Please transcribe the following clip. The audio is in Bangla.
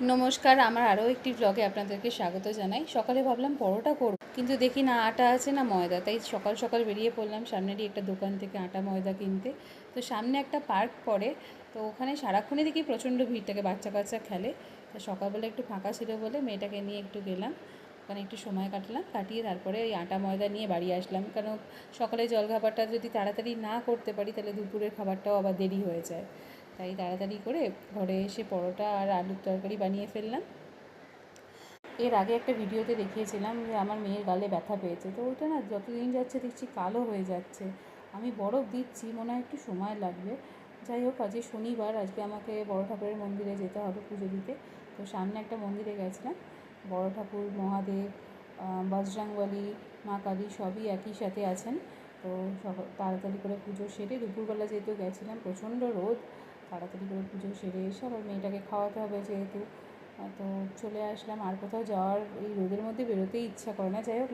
নমস্কার, আমার আরও একটি ব্লগে আপনাদেরকে স্বাগত জানাই। সকালে ভাবলাম পরোটা করব, কিন্তু দেখি না আটা আছে না ময়দা, তাই সকাল সকাল বেরিয়ে পড়লাম সামনেরই একটা দোকান থেকে আটা ময়দা কিনতে। তো সামনে একটা পার্ক পড়ে, তো ওখানে সারাক্ষণই দেখি প্রচণ্ড ভিড় থাকে, বাচ্চা কাচ্চা খেলে। তো সকালবেলা একটু ফাঁকা ছিল বলে মেয়েটাকে নিয়ে একটু গেলাম, ওখানে একটু সময় কাটিয়ে তারপরে ওই আটা ময়দা নিয়ে বাড়ি আসলাম। কারণ সকালে জলখাবারটা যদি তাড়াতাড়ি না করতে পারি তাহলে দুপুরের খাবারটাও আবার দেরি হয়ে যায়। তাই তাড়াতাড়ি করে ঘরে এসে পরোটা আর আলুর তরকারি বানিয়ে ফেললাম। এর আগে একটা ভিডিওতে দেখিয়েছিলাম যে আমার মেয়ের গালে ব্যথা পেয়েছে, তো ওইটা না যতদিন যাচ্ছে দেখছি কালো হয়ে যাচ্ছে। আমি বরফ দিচ্ছি, মনে হয় একটু সময় লাগবে। যাই হোক, আজকে শনিবার, আজকে আমাকে বড় ঠাকুরের মন্দিরে যেতে হবে পুজো দিতে। তো সামনে একটা মন্দিরে গেছিলাম। বড় ঠাকুর, মহাদেব, বজরংবলী, মা কালী সবই একই সাথে আছেন। তো তাড়াতাড়ি করে পুজো সেরে, দুপুরবেলা যেহেতু গেছিলাম, প্রচণ্ড রোদ, তাড়াতাড়ি করে পুজো সেরে এসে আবার মেয়েটাকে খাওয়াতে হবে যেহেতু, তো চলে আসলাম। আর কোথাও যাওয়ার এই রোদের মধ্যে বেরোতেই ইচ্ছা করে না। যাই হোক,